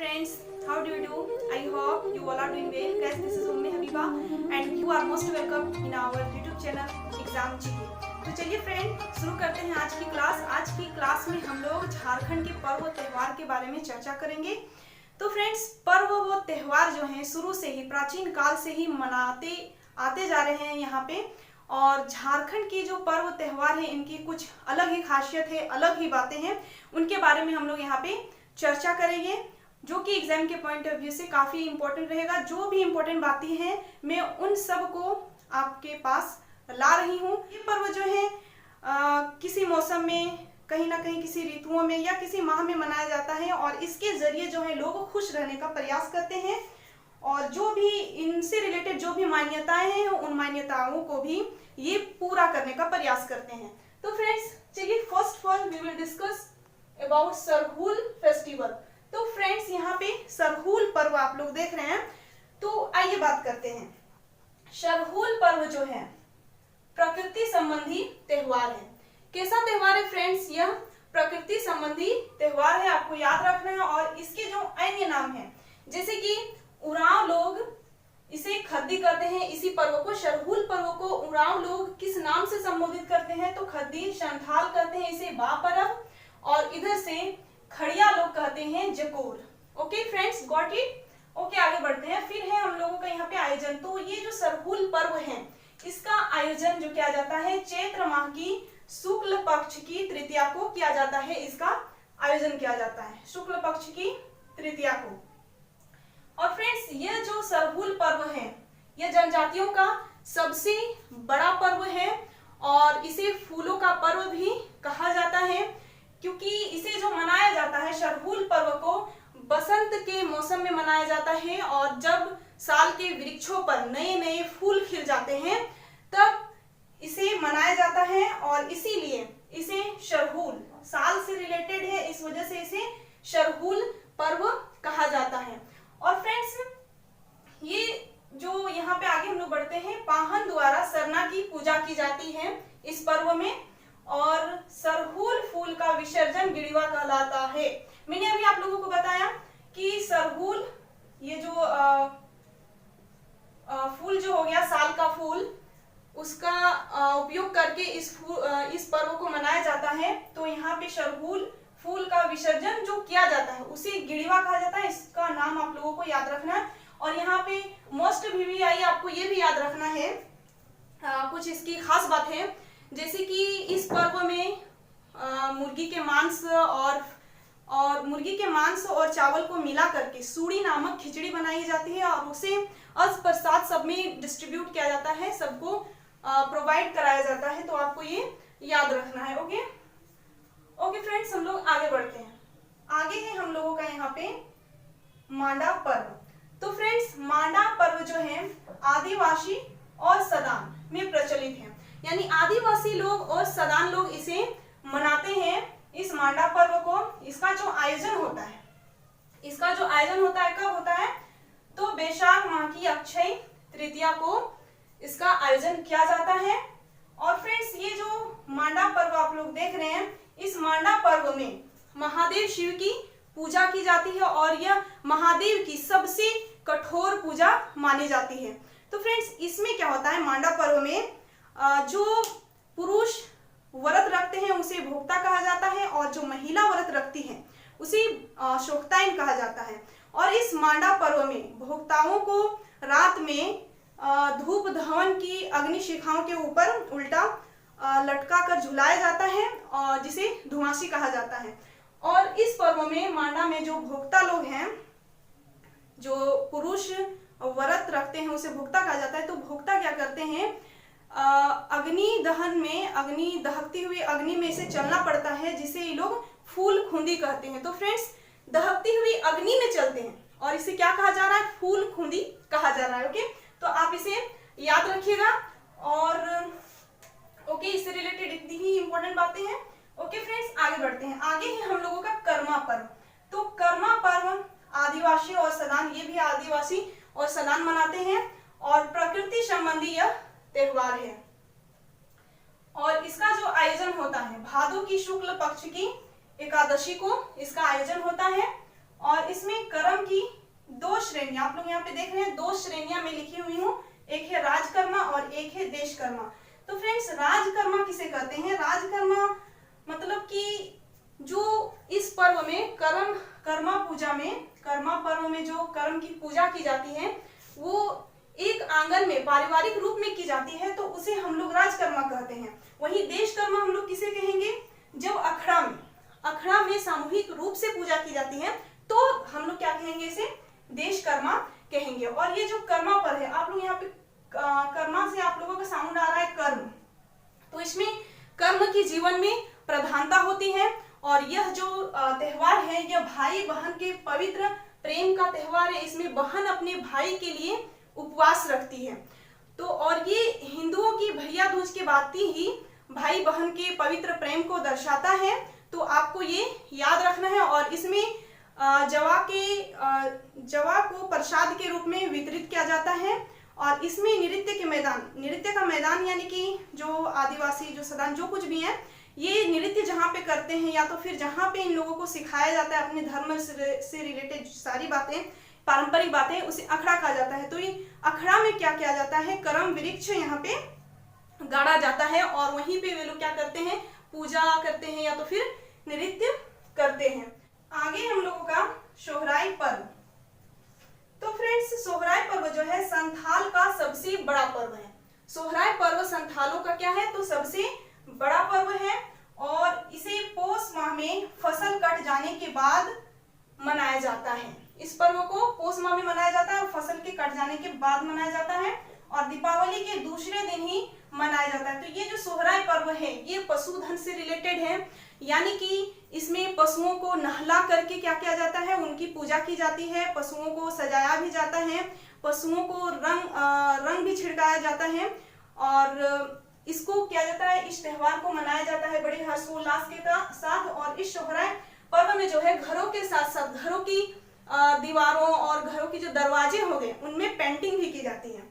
friends, how do you do? I hope you all are doing well. Guys, this is Ummi Habiba and you are most welcome in our YouTube channel Exam GK. तो चलिए friend शुरू करते हैं आज की class. आज की class में हम लोग झारखंड के पर्व त्यौहार के बारे में चर्चा करेंगे। तो फ्रेंड्स, पर्व व त्यौहार जो हैं शुरू से ही प्राचीन काल से ही मनाते आते जा रहे हैं यहाँ पे, और झारखंड की जो पर्व त्यौहार है इनकी कुछ अलग ही खासियत है, अलग ही बातें हैं, उनके बारे में हम लोग यहाँ पे चर्चा करेंगे, जो कि एग्जाम के पॉइंट ऑफ व्यू से काफी इंपॉर्टेंट रहेगा। जो भी इंपॉर्टेंट बातें हैं मैं उन सब को आपके पास ला रही हूँ। ये पर्व जो है किसी मौसम में, कहीं ना कहीं किसी ऋतुओं में या किसी माह में मनाया जाता है, और इसके जरिए जो है लोग खुश रहने का प्रयास करते हैं, और जो भी इनसे रिलेटेड जो भी मान्यताएं हैं उन मान्यताओं को भी ये पूरा करने का प्रयास करते हैं। तो फ्रेंड्स चलिए first of all we will discuss about Sarhul festival. तो फ्रेंड्स यहाँ पे सरहुल पर्व आप लोग देख रहे हैं, तो आइए बात करते हैं। सरहुल पर्व जो है प्रकृति संबंधी त्यौहार है। कैसा त्यौहार है फ्रेंड्स? यह प्रकृति संबंधी त्यौहार है, आपको याद रखना है। और इसके जो अन्य नाम है, जैसे कि उरांव लोग इसे खद्दी करते हैं, इसी पर्व को सरहुल पर्व को उरांव लोग किस नाम से संबोधित करते हैं? तो खद्दी। संथाल कहते हैं इसे बा पर्व, और इधर से खड़िया लोग कहते हैं जकोर। Okay friends, got it? Okay, आगे बढ़ते हैं। फिर है हम लोगों का यहाँ पे आयोजन। तो ये जो सरहुल पर्व है इसका आयोजन जो किया जाता है चैत्र माह की शुक्ल पक्ष की तृतीया को किया जाता है। इसका आयोजन किया जाता है शुक्ल पक्ष की तृतीया को। और फ्रेंड्स ये जो सरहुल पर्व है यह जनजातियों का सबसे बड़ा पर्व है, और इसे फूलों का पर्व भी कहा जाता है, क्योंकि इसे जो मनाया जाता है सरहुल पर्व को बसंत के मौसम में मनाया जाता है, और जब साल के वृक्षों पर नए नए फूल खिल जाते हैं तब इसे मनाया जाता है, और इसीलिए इसे सरहुल साल से रिलेटेड है, इस वजह से इसे सरहुल पर्व कहा जाता है। और फ्रेंड्स ये जो यहाँ पे आगे हम लोग बढ़ते हैं, पाहन द्वारा सरना की पूजा की जाती है इस पर्व में, और सरहुल फूल का विसर्जन गिड़वा कहलाता है। मैंने अभी आप लोगों को बताया कि सरहुल ये जो फूल जो हो गया साल का फूल, उसका उपयोग करके इस पर्व को मनाया जाता है। तो यहाँ पे सरहुल फूल का विसर्जन जो किया जाता है उसे गिड़वा कहा जाता है। इसका नाम आप लोगों को याद रखना है। और यहाँ पे मोस्ट वीवीआई आपको ये भी याद रखना है, कुछ इसकी खास बात है, जैसे कि इस पर्व में मुर्गी के मांस और चावल को मिला करके सूड़ी नामक खिचड़ी बनाई जाती है, और उसे अस प्रसाद सब में डिस्ट्रीब्यूट किया जाता है, सबको प्रोवाइड कराया जाता है। तो आपको ये याद रखना है। ओके फ्रेंड्स, हम लोग आगे बढ़ते हैं। आगे है हम लोगों का यहाँ पे मांडा पर्व। तो फ्रेंड्स मांडा पर्व जो है आदिवासी और सदान में प्रचलित है, यानी आदिवासी लोग और सदान लोग इसे मनाते हैं इस मांडा पर्व को। इसका जो आयोजन होता है कब होता है? तो बैसाख माह की अक्षय तृतीया को इसका आयोजन किया जाता है। और फ्रेंड्स ये जो मांडा पर्व आप लोग देख रहे हैं, इस मांडा पर्व में महादेव शिव की पूजा की जाती है, और यह महादेव की सबसे कठोर पूजा मानी जाती है। तो फ्रेंड्स इसमें क्या होता है, मांडा पर्व में जो पुरुष व्रत रखते हैं उसे भोक्ता कहा जाता है, और जो महिला व्रत रखती है उसे शोक्ताइन कहा जाता है। और इस मांडा पर्व में भोक्ताओं को रात में धूप धवन की अग्नि शिखाओं के ऊपर उल्टा लटका कर झुलाया जाता है, और जिसे धुआंसी कहा जाता है। और इस पर्व में मांडा में जो भोक्ता लोग हैं, जो पुरुष व्रत रखते हैं उसे भोक्ता कहा जाता है। तो भोक्ता क्या करते हैं, अग्नि दहन में, अग्नि दहकती हुई अग्नि में इसे चलना पड़ता है, जिसे ये लोग फूल खूंदी कहते हैं। तो फ्रेंड्स दहकती हुई अग्नि में चलते हैं, और इसे क्या कहा जा रहा है? फूल खूंदी कहा जा रहा है। ओके, तो आप इसे याद रखिएगा। और ओके, इससे रिलेटेड इतनी ही इंपॉर्टेंट बातें हैं। ओके फ्रेंड्स, आगे बढ़ते हैं। आगे है हम लोगों का कर्मा पर्व। तो कर्मा पर्व आदिवासी और सदान, ये भी आदिवासी और सदान मनाते हैं, और प्रकृति संबंधी यह त्यौहार है। और इसका जो आयोजन होता है भादो की शुक्ल पक्ष की एकादशी को इसका आयोजन होता है, और इसमें कर्म लोग यहाँ पे देख रहे हैं 2 श्रेणियां में लिखी हुई हूँ, एक है राजकर्मा और एक है देशकर्मा। तो फ्रेंड्स राजकर्मा किसे कहते हैं? राजकर्मा मतलब कि जो इस पर्व में कर्मा पर्व में जो कर्म की पूजा की जाती है वो एक आंगन में पारिवारिक रूप में की जाती है, तो उसे हम लोग राजकर्मा कहते हैं। वहीं देशकर्मा हम लोग किसे कहेंगे? जब अखड़ा में सामूहिक रूप से पूजा की जाती है तो हम लोग क्या कहेंगे? इसे देशकर्मा कहेंगे। और ये जो कर्मा पर्व है, आप लोग यहाँ पे कर्मा से आप लोगों का साउंड आ रहा है कर्म, तो इसमें कर्म की जीवन में प्रधानता होती है। और यह जो त्योहार है यह भाई बहन के पवित्र प्रेम का त्योहार है। इसमें बहन अपने भाई के लिए उपवास रखती है। तो और ये हिंदुओं की भैया दूज के बाद ही भाई बहन के पवित्र प्रेम को दर्शाता है, तो आपको ये याद रखना है। और इसमें जवा को प्रसाद के रूप में वितरित किया जाता है। और इसमें नृत्य का मैदान यानी कि जो आदिवासी जो सदान जो कुछ भी है, ये नृत्य जहाँ पे करते हैं या तो फिर जहाँ पे इन लोगों को सिखाया जाता है अपने धर्म से रिलेटेड सारी बातें, पारंपरिक बातें, उसे अखड़ा कहा जाता है। तो ये अखड़ा में क्या किया जाता है? करम वृक्ष यहाँ पे गाड़ा जाता है और वहीं पे वे लोग क्या करते हैं? पूजा करते हैं या तो फिर नृत्य करते हैं। आगे हम लोगों का सोहराई पर्व। तो फ्रेंड्स सोहराई पर्व जो है संथाल का सबसे बड़ा पर्व है। सोहराई पर्व संथालों का क्या है? तो सबसे बड़ा पर्व है और इसे पोष माह में फसल कट जाने के बाद मनाया जाता है। इस पर्व को पोष माह में मनाया जाता है और फसल के कट जाने के बाद मनाया जाता है और दीपावली के दूसरे दिन ही मनाया जाता है। तो ये जो सोहराई पर्व है ये पशुधन से रिलेटेड है, यानी कि इसमें पशुओं को नहला करके क्या किया जाता है? उनकी पूजा की जाती है, पशुओं को सजाया भी जाता है, पशुओं को रंग भी छिड़काया जाता है और इसको किया जाता है। इस त्योहार को मनाया जाता है बड़े हर्षोल्लास के साथ। और इस सोहराई पर्व में जो है घरों के साथ साथ घरों की दीवारों और घरों की जो दरवाजे हो गए उनमें पेंटिंग भी की जाती है।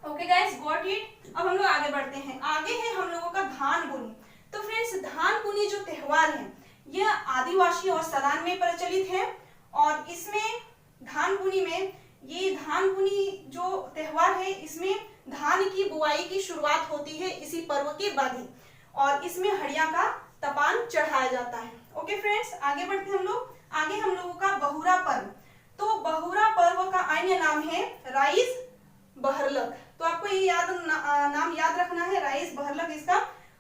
Okay guys, got it. अब हम लोग आगे बढ़ते हैं। आगे है हम लोगों का धान बुनी। तो फ्रेंड्स धान बुनी जो त्योहार है यह आदिवासी और सदान में प्रचलित है और इसमें धान बुनी जो त्योहार है इसमें धान की बुआई की शुरुआत होती है इसी पर्व के बाद ही, और इसमें हड़िया का तपान चढ़ाया जाता है। ओके फ्रेंड्स, आगे बढ़ते हैं हम लोग। आगे हम लोगों का बहुरा पर्व। तो बहुरा पर्व का अन्य नाम है राइस बहरलग। तो आपको ये नाम याद रखना है, राइस बहरलग इसका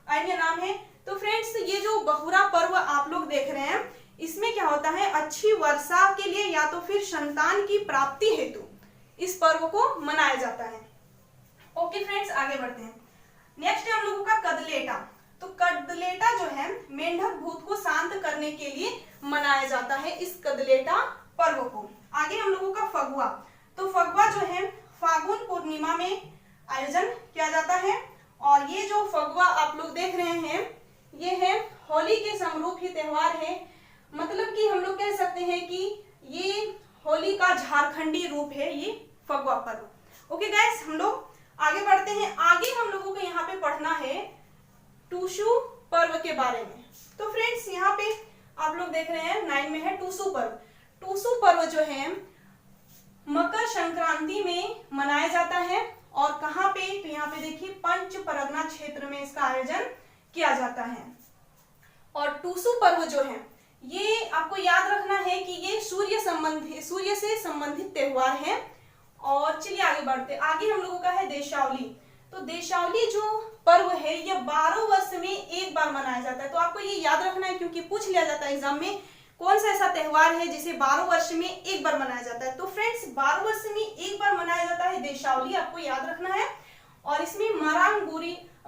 अन्य नाम है। तो फ्रेंड्स ये जो बहुरा पर्व आप लोग देख रहे हैं इसमें क्या होता है? अच्छी वर्षा के लिए या तो फिर संतान की प्राप्ति हेतु इस पर्व को मनाया जाता है। ओके फ्रेंड्स, आगे बढ़ते हैं। नेक्स्ट है हम लोगों का कदलेटा। तो कदलेटा जो है मेंढक भूत को शांत करने के लिए मनाया जाता है इस कदलेटा पर्व को। आगे हम लोगों का फगुआ। तो फगुआ जो है फागुन पूर्णिमा में आयोजन किया जाता है और ये जो फगुआ आप लोग देख रहे हैं ये है होली के समरूप ही त्योहार है। मतलब कि हम लोग कह सकते हैं कि ये होली का झारखंडी रूप है ये फगुआ पर्व। ओके गाइस, हम लोग आगे बढ़ते हैं। आगे हम लोगों को यहाँ पे पढ़ना है टूसू पर्व के बारे में। तो फ्रेंड्स यहाँ पे आप लोग देख रहे हैं 9 में है टूसू पर्व। टूसू पर्व जो है मकर संक्रांति में मनाया जाता है और कहाँ पे? तो यहाँ पे देखिए पंच परगना क्षेत्र में इसका आयोजन किया जाता है। और टूसू पर्व जो है ये आपको याद रखना है कि ये सूर्य से संबंधित त्योहार है। और चलिए आगे बढ़ते। आगे हम लोगों का है देशावली। तो देशावली जो पर्व है ये 12 वर्ष में एक बार मनाया जाता है। तो आपको ये याद रखना है क्योंकि पूछ लिया जाता है एग्जाम में कौन सा ऐसा त्योहार है जिसे 12 वर्ष में एक बार मनाया जाता है। तो फ्रेंड्स 12 वर्ष में एक बार मनाया जाता है देशावली, आपको याद रखना है। और इसमें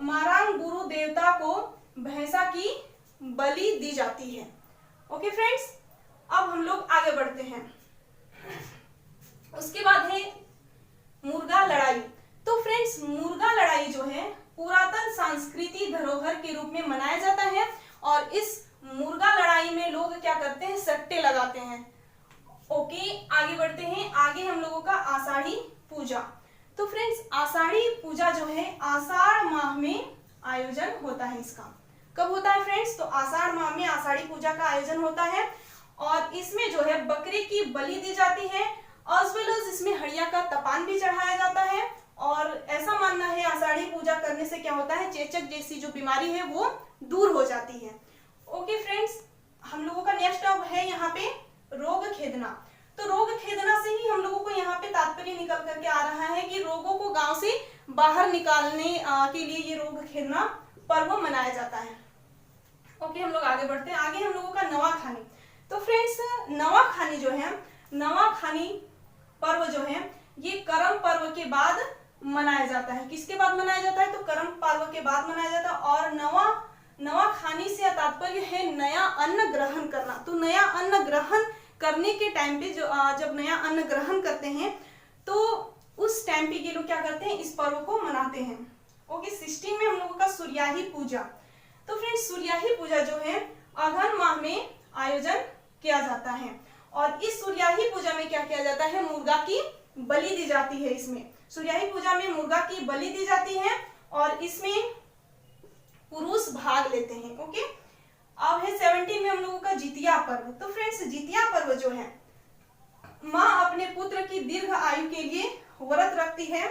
मारांग गुरु देवता को भैंसा की बलि दी जाती है। ओके फ्रेंड्स, अब हम लोग आगे बढ़ते हैं। उसके बाद है मुर्गा लड़ाई। तो फ्रेंड्स मुर्गा लड़ाई जो है पुरातन सांस्कृतिक धरोहर के रूप में मनाया जाता है और इस मुर्गा लड़ाई में लोग क्या करते हैं? सट्टे लगाते हैं। ओके, आगे बढ़ते हैं। आगे हम लोगों का आषाढ़ी पूजा। तो फ्रेंड्स आषाढ़ी पूजा जो है आषाढ़ माह में आयोजन होता है। इसका कब होता है फ्रेंड्स? तो आषाढ़ माह में आषाढ़ी पूजा का आयोजन होता है और इसमें जो है बकरे की बलि दी जाती है एज वेल एज इसमें हड़िया का तपान भी चढ़ाया जाता है। और ऐसा मानना है आषाढ़ी पूजा करने से क्या होता है, चेचक जैसी जो बीमारी है वो दूर हो जाती है। ओके फ्रेंड्स, हम लोगों का नेक्स्ट अब है यहाँ पे रोग खेदना। तो रोग खेदना से ही हम लोगों को यहाँ पे तात्पर्य निकल करके आ रहा है कि रोगों को गांव से बाहर निकालने के लिए ये रोग खेदना पर्व मनाया जाता है। ओके, हम लोग आगे बढ़ते हैं। आगे हम लोगों का नवाखानी। तो फ्रेंड्स, नवाखानी जो है, नवाखानी पर्व जो है ये करम पर्व के बाद मनाया जाता है। किसके बाद मनाया जाता है, तो करम पर्व के बाद मनाया जाता है। और नवाखानी से तात्पर्य है नया अन्न ग्रहण करना। तो नया अन्न ग्रहण करने के टाइम पे जब नया अन्न ग्रहण करते हैं तो उस टाइम पे ये लोग क्या करते हैं, इस पर्व को मनाते हैं। ओके, 16 में हम लोगों का सूर्याही पूजा। तो फ्रेंड्स, सूर्याही पूजा जो है अगहन माह में आयोजन किया जाता है। और इस सूर्याही पूजा में क्या किया जाता है, मुर्गा की बलि दी जाती है। इसमें सूर्याही पूजा में मुर्गा की बलि दी जाती है और इसमें पुरुष भाग लेते हैं। ओके, अब है 17 में हम लोगों का जितिया पर्व। तो फ्रेंड्स, जितिया पर्व जो है माँ अपने पुत्र की दीर्घ आयु के लिए व्रत रखती है,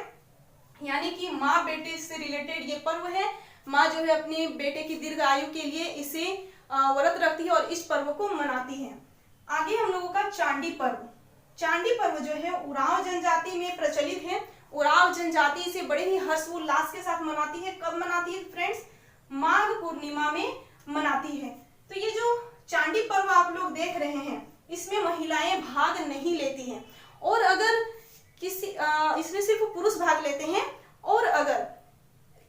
यानी कि माँ बेटे से रिलेटेड ये पर्व है। माँ जो है अपने बेटे की दीर्घ आयु के लिए इसे व्रत रखती है और इस पर्व को मनाती है। आगे हम लोगों का चांडी पर्व। चांडी पर्व जो है उरांव जनजाति में प्रचलित है। उरांव जनजाति इसे बड़े ही हर्षोल्लास के साथ मनाती है। कब मनाती है फ्रेंड्स, माघ पूर्णिमा में मनाती है। तो ये जो चांडी पर्व आप लोग देख रहे हैं इसमें महिलाएं भाग नहीं लेती हैं, और अगर किसी इसमें सिर्फ पुरुष भाग लेते हैं। और अगर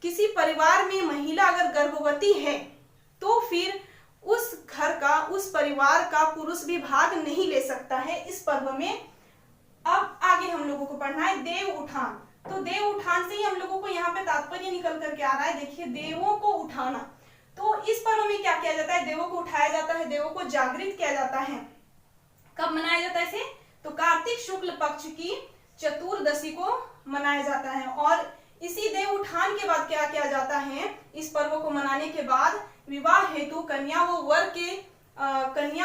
किसी परिवार में महिला अगर गर्भवती है तो फिर उस घर का, उस परिवार का पुरुष भी भाग नहीं ले सकता है इस पर्व में। अब आगे हम लोगों को पढ़ना है देव उठान। तो देव उठान से ही हम लोगों को यहाँ पे तात्पर्य निकल करके आ रहा है। देखिए, देवों को उठाना। तो इस पर्व में क्या किया जाता है, देवों को उठाया जाता है, देवों को जागृत किया जाता है। कब मनाया जाता है इसे, तो कार्तिक शुक्ल पक्ष की चतुर्दशी को मनाया जाता है। और इसी देव उठान के बाद क्या किया जाता है, इस पर्व को मनाने के बाद विवाह हेतु कन्या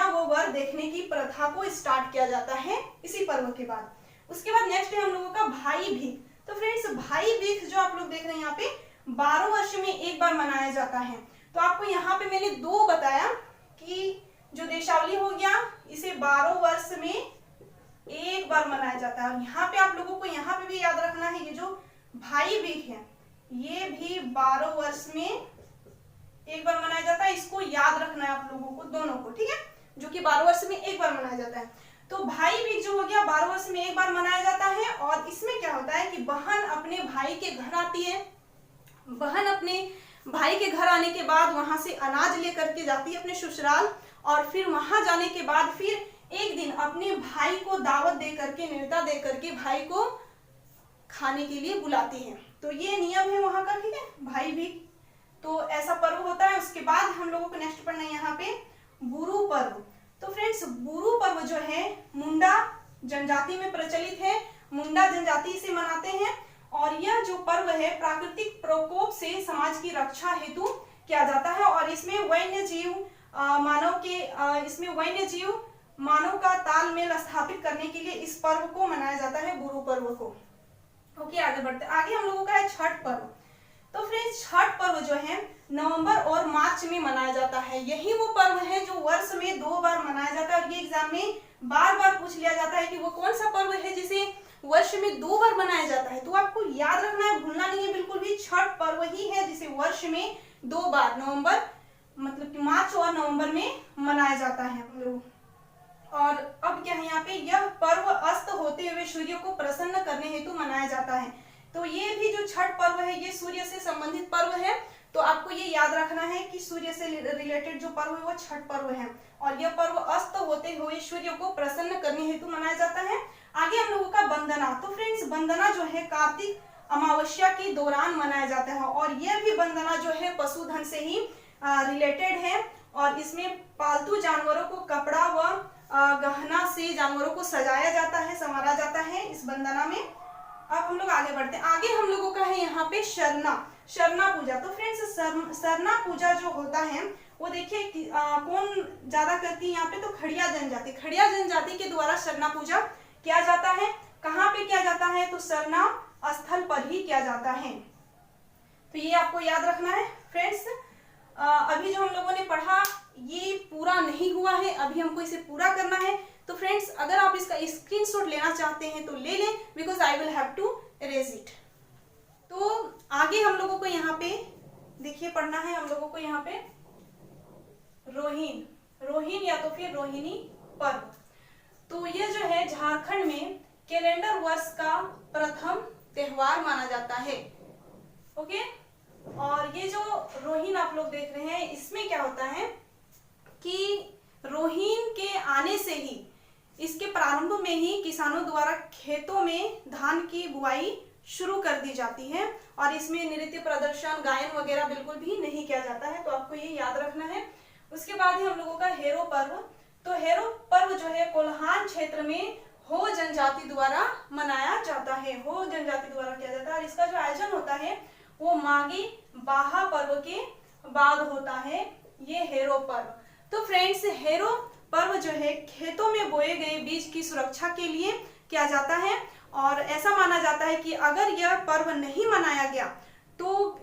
व वर देखने की प्रथा को स्टार्ट किया जाता है इसी पर्व के बाद। उसके बाद नेक्स्ट है हम लोगों का भाई भीख। तो फ्रेंड्स, भाई भीख जो आप लोग देख रहे हैं यहाँ पे 12 वर्ष में एक बार मनाया जाता है। तो आपको यहाँ पे मैंने 2 बताया कि जो देशावली हो गया इसे 12 वर्ष में एक बार मनाया जाता है। और यहाँ पे आप लोगों को यहाँ पे भी याद रखना है, ये जो भाई बीज है ये भी 12 वर्ष में एक बार मनाया जाता है। इसको याद रखना है आप लोगों को, दोनों को, ठीक है, जो कि 12 वर्ष में एक बार मनाया जाता है। तो भाई बीज जो हो गया 12 वर्ष में एक बार मनाया जाता है। और इसमें क्या होता है कि बहन अपने भाई के घर आती है। बहन अपने भाई के घर आने के बाद वहां से अनाज लेकर के जाती है अपने ससुराल, और फिर वहां जाने के बाद फिर एक दिन अपने भाई को दावत दे करके, न्योता दे करके भाई को खाने के लिए बुलाती है। तो ये नियम है वहां का, ठीक है, भाई भी। तो ऐसा पर्व होता है। उसके बाद हम लोगों को नेक्स्ट पढ़ना है यहाँ पे बुरु पर्व। तो फ्रेंड्स, बुरु पर्व जो है मुंडा जनजाति में प्रचलित है। मुंडा जनजाति से मनाते हैं। और यह जो पर्व है प्राकृतिक प्रकोप से समाज की रक्षा हेतु किया जाता है। और इसमें वन्य जीव मानव का तालमेल स्थापित करने के लिए इस पर्व को मनाया जाता है, बुरु पर्व को। ओके, आगे बढ़ते। आगे हम लोगों का है छठ पर्व। तो फ्रेंड्स, छठ पर्व जो है नवंबर और मार्च में मनाया जाता है। यही वो पर्व है जो वर्ष में 2 बार मनाया जाता है। और ये एग्जाम में बार बार पूछ लिया जाता है कि वो कौन सा पर्व है जिसे वर्ष में 2 बार मनाया जाता है। तो आपको याद रखना है, भूलना नहीं है बिल्कुल भी। छठ पर्व ही है जिसे वर्ष में 2 बार, नवंबर मतलब कि मार्च और नवंबर में मनाया जाता है हम लोग। और अब क्या है यहाँ पे, यह पर्व अस्त होते हुए सूर्य को प्रसन्न करने हेतु मनाया जाता है। तो ये भी जो छठ पर्व है ये सूर्य से संबंधित पर्व है। तो आपको ये याद रखना है कि सूर्य से रिलेटेड जो पर्व है वो छठ पर्व है। और यह पर्व अस्त होते हुए सूर्य को प्रसन्न करने हेतु मनाया जाता है। आगे हम लोगों का वंदना। तो फ्रेंड्स, वंदना जो है कार्तिक अमावस्या के दौरान मनाया जाता है। और यह भी वंदना जो है पशुधन से ही रिलेटेड है। और इसमें पालतू जानवरों को कपड़ा व गहना से जानवरों को सजाया जाता है, संवारा जाता है इस वंदना में। अब हम लोग आगे बढ़ते हैं। आगे हम लोगों का है यहाँ पे शरना पूजा। तो फ्रेंड्स, शरना पूजा जो होता है वो देखिए कौन ज्यादा करती है यहाँ पे, तो खड़िया जनजाति के द्वारा शरना पूजा किया जाता है। कहाँ पे किया जाता है? तो सरना स्थल पर ही किया जाता है। तो ये आपको याद रखना है फ्रेंड्स। अभी जो हम लोगों ने पढ़ा ये पूरा नहीं हुआ है, अभी हमको इसे पूरा करना है। तो फ्रेंड्स अगर आप इसका स्क्रीनशॉट लेना चाहते हैं तो ले लें, because I will have to erase it. तो आगे हम लोगों को यहाँ पे देखिए पढ़ना है हम लोगों को यहाँ पे रोहिन, रोहिन या तो फिर रोहिणी पर्व। तो ये जो है झारखंड में कैलेंडर वर्ष का प्रथम त्योहार माना जाता है। ओके, और ये जो रोहिन आप लोग देख रहे हैं इसमें क्या होता है कि रोहिन के आने से ही, इसके प्रारंभ में ही किसानों द्वारा खेतों में धान की बुआई शुरू कर दी जाती है और इसमें नृत्य प्रदर्शन गायन वगैरह बिल्कुल भी नहीं किया जाता है। तो आपको ये याद रखना है। उसके बाद ही हम लोगों का हेरो पर्व। तो हेरो पर्व जो है कोल्हान क्षेत्र में हो जनजाति द्वारा मनाया जाता है, हो जनजाति द्वारा किया जाता है और इसका जो आयोजन होता है वो माघी बाहा पर्व के बाद होता है, ये हेरो पर्व। तो फ्रेंड्स हेरो पर्व जो है खेतों में बोए गए बीज की सुरक्षा के लिए किया जाता है और ऐसा माना जाता है कि अगर यह पर्व नहीं मनाया गया तो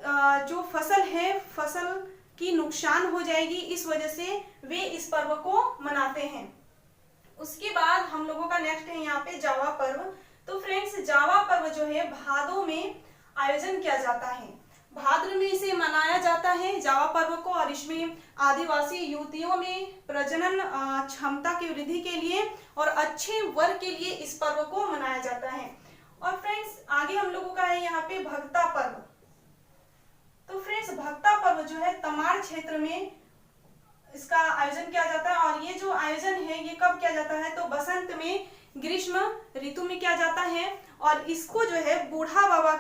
जो फसल है फसल की नुकसान हो जाएगी, इस वजह से वे इस पर्व को मनाते हैं। उसके बाद हम लोगों का नेक्स्ट है यहाँ पे जावा पर्व। तो फ्रेंड्स जावा पर्व जो है भादों में आयोजन किया जाता है, भाद्र में इसे मनाया जाता है जावा पर्व को और इसमें आदिवासी युवतियों में प्रजनन क्षमता की वृद्धि के लिए और अच्छे वर के लिए इस पर्व को मनाया जाता है। और फ्रेंड्स आगे हम लोगों का है यहाँ पे भक्ता पर्व। तो फ्रेंड्स भक्ता पर्व जो है तमाड़ क्षेत्र में इसका आयोजन किया जाता है और ये जो आयोजन है ये कब किया जाता है? तो बसंत में ग्रीष्म ऋतु में किया जाता है और इसको जो है बूढ़ा बाबा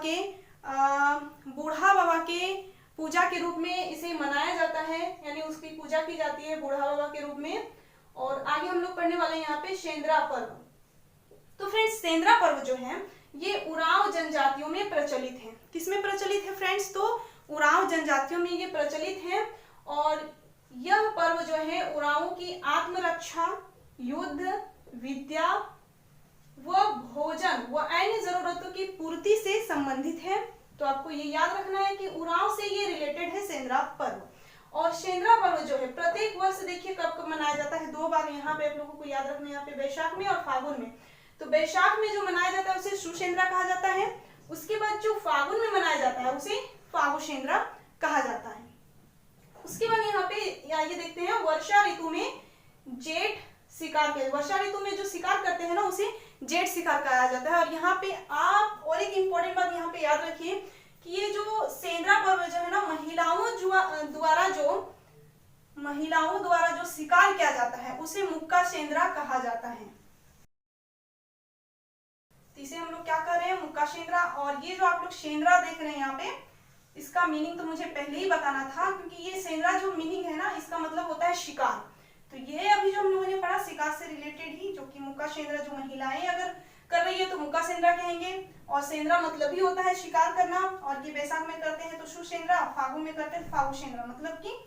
के पूजा के रूप में इसे मनाया जाता है, यानी उसकी पूजा की जाती है बूढ़ा बाबा के रूप में। और आगे हम लोग पढ़ने वाले हैं यहाँ पे सेंद्रा पर्व। तो फ्रेंड्स सेंद्रा पर्व जो है ये उरांव जनजातियों में प्रचलित है। किसमें प्रचलित है फ्रेंड्स? तो उरांव जनजातियों में ये प्रचलित है और यह पर्व जो है उरांवों की आत्मरक्षा, युद्ध, विद्या व भोजन व अन्य जरूरतों की पूर्ति से संबंधित है। तो आपको ये याद रखना है कि उरांव से ये रिलेटेड है सेंद्रा पर्व। और सेंद्रा पर्व जो है प्रत्येक वर्ष देखिए कब कब मनाया जाता है, 2 बार यहाँ पे आप लोगों को याद रखना है, यहाँ पे वैशाख में और फागुन में। तो वैशाख में जो मनाया जाता है उसे सुसेंद्रा कहा जाता है, उसके बाद जो फागुन में मनाया जाता है उसे फागुसेंद्रा कहा जाता है। उसके बाद यहाँ पे ये देखते हैं वर्षा ऋतु में जेठ शिकार के, वर्षा ऋतु में जो शिकार करते हैं ना उसे जेठ शिकार कहा जाता है। और यहाँ पे आप और एक इम्पोर्टेंट बात यहाँ पे याद रखिए कि ये जो सेंद्रा पर्व जो है ना महिलाओं द्वारा जो शिकार किया जाता है उसे मुक्का सेंद्रा कहा जाता है। इसे हम लोग क्या कर रहे हैं? मुक्का सेंद्रा। और ये जो आप लोग सेंद्रा देख रहे हैं यहाँ पे, इसका मीनिंग तो मुझे पहले ही बताना था क्योंकि ये सेंद्रा जो मीनिंग है ना इसका मतलब होता है शिकार। तो ये अभी जो हम लोगों ने पढ़ा शिकार से रिलेटेड ही, जो कि मुक्का सेंद्रा जो महिलाएं अगर कर रही है तो मुक्का सेंद्रा कहेंगे और सेंद्रा मतलब ही होता है शिकार करना। और ये वैशाख में करते हैं तो सुसेंद्रा, फागुन में करते हैं फागुसेंद्रा, मतलब कि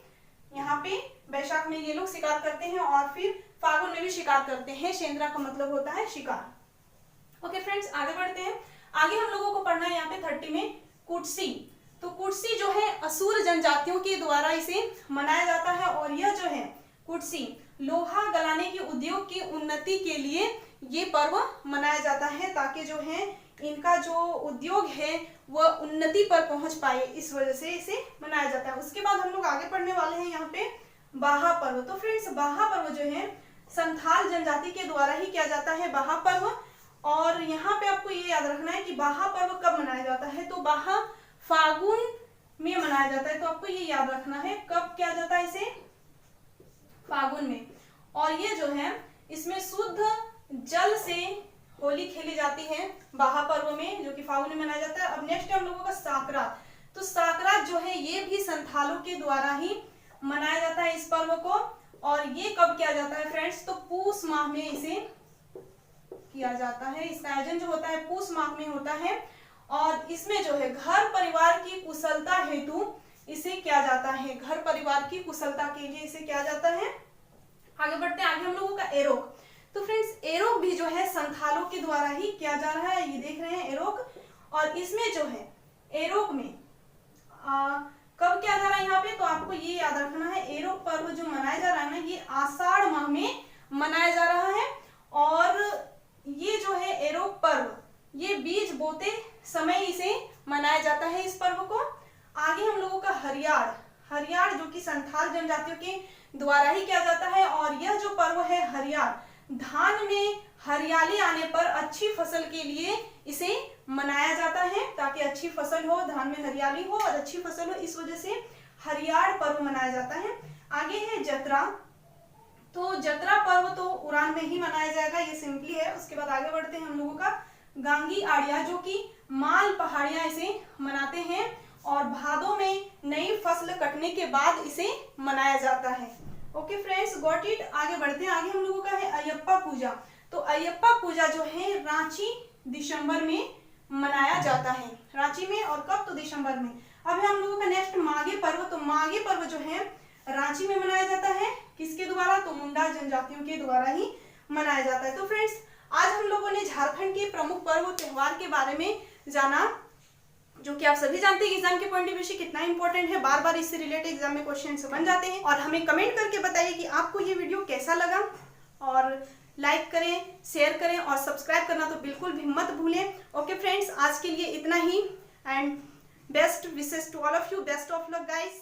यहाँ पे वैशाख में ये लोग शिकार करते हैं और फिर फागुन में भी शिकार करते हैं। सेंद्रा का मतलब होता है शिकार। ओके फ्रेंड्स आगे बढ़ते हैं। आगे हम लोगों को पढ़ना है यहाँ पे 30 में कुटसी। तो कुटसी जो है असुर जनजातियों के द्वारा इसे मनाया जाता है और यह जो है कुटसी लोहा गलाने के उद्योग की उन्नति के लिए ये पर्व मनाया जाता है ताकि जो है इनका जो उद्योग है वह उन्नति पर पहुंच पाए, इस वजह से इसे मनाया जाता है। उसके बाद हम लोग आगे पढ़ने वाले हैं यहाँ पे बाहा पर्व। तो फ्रेंड्स बाहा पर्व जो है संथाल जनजाति के द्वारा ही किया जाता है बाहा पर्व। और यहाँ पे आपको ये याद रखना है कि बाहा पर्व कब मनाया जाता है? तो बाहा फागुन में मनाया जाता है। तो आपको ये याद रखना है कब किया जाता है इसे? फागुन में। और ये जो है इसमें शुद्ध जल से होली खेली जाती है बाहा पर्व में, जो कि फागुन में मनाया जाता है। अब नेक्स्ट है हम लोगों का साकरात। तो साकरात जो है ये भी संथालों के द्वारा ही मनाया जाता है इस पर्व को। और ये कब किया जाता है फ्रेंड्स? तो पूस माह में इसे किया जाता है। इसका आयोजन जो होता है पूस माह में होता है और इसमें जो है घर परिवार की कुशलता हेतु इसे किया जाता है, घर परिवार की कुशलता के लिए इसे किया जाता है। आगे बढ़ते हैं, आगे हम लोगों का एरोक। तो फ्रेंड्स एरोक भी जो है संथालों के द्वारा ही किया जा रहा है। ये देख रहे हैं एरोक, और इसमें जो है एरोक में कब किया जा रहा है यहाँ पे, तो आपको ये याद रखना है एरोक पर्व जो मनाया जा रहा है ना, ये आषाढ़ माह में मनाया जा रहा है। और ये जो है एरोक पर्व, ये बीज बोते समय इसे मनाया जाता है इस पर्व को। आगे हम लोगों का हरियार जो कि संथाल जनजातियों के द्वारा ही किया जाता है। और यह जो पर्व है हरियार, धान में हरियाली आने पर अच्छी फसल के लिए इसे मनाया जाता है, ताकि अच्छी फसल हो, धान में हरियाली हो और अच्छी फसल हो, इस वजह से हरियार पर्व मनाया जाता है। आगे है जतरा, तो जतरा पर्व तो उड़ान में ही मनाया जाएगा, ये सिंपली है। उसके बाद आगे बढ़ते हैं हम लोगों का गांगी आड़िया, जो कि माल पहाड़ियां इसे मनाते हैं और भादों में नई फसल कटने के बाद इसे मनाया जाता है। Okay friends, got it. आगे बढ़ते हैं, आगे हम लोगों का है अयप्पा पूजा। तो अयप्पा पूजा जो है रांची दिसंबर में मनाया जाता है, रांची में, और कब, तो दिसंबर में। अब है हम लोगों का नेक्स्ट माघे पर्व। तो माघे पर्व जो है रांची में मनाया जाता है, किसके द्वारा, तो मुंडा जनजातियों के द्वारा ही मनाया जाता है। तो फ्रेंड्स, आज हम लोगों ने झारखंड के प्रमुख पर्व और त्योहार के बारे में जाना, जो कि आप सभी जानते हैं एग्जाम के पॉइंट ऑफ व्यू से कितना इंपॉर्टेंट है। बार बार इससे रिलेटेड एग्जाम में क्वेश्चन बन जाते हैं। और हमें कमेंट करके बताइए कि आपको ये वीडियो कैसा लगा, और लाइक करें, शेयर करें और सब्सक्राइब करना तो बिल्कुल भी मत भूलें। ओके फ्रेंड्स, आज के लिए इतना ही, and best wishes to all of you, best of luck guys.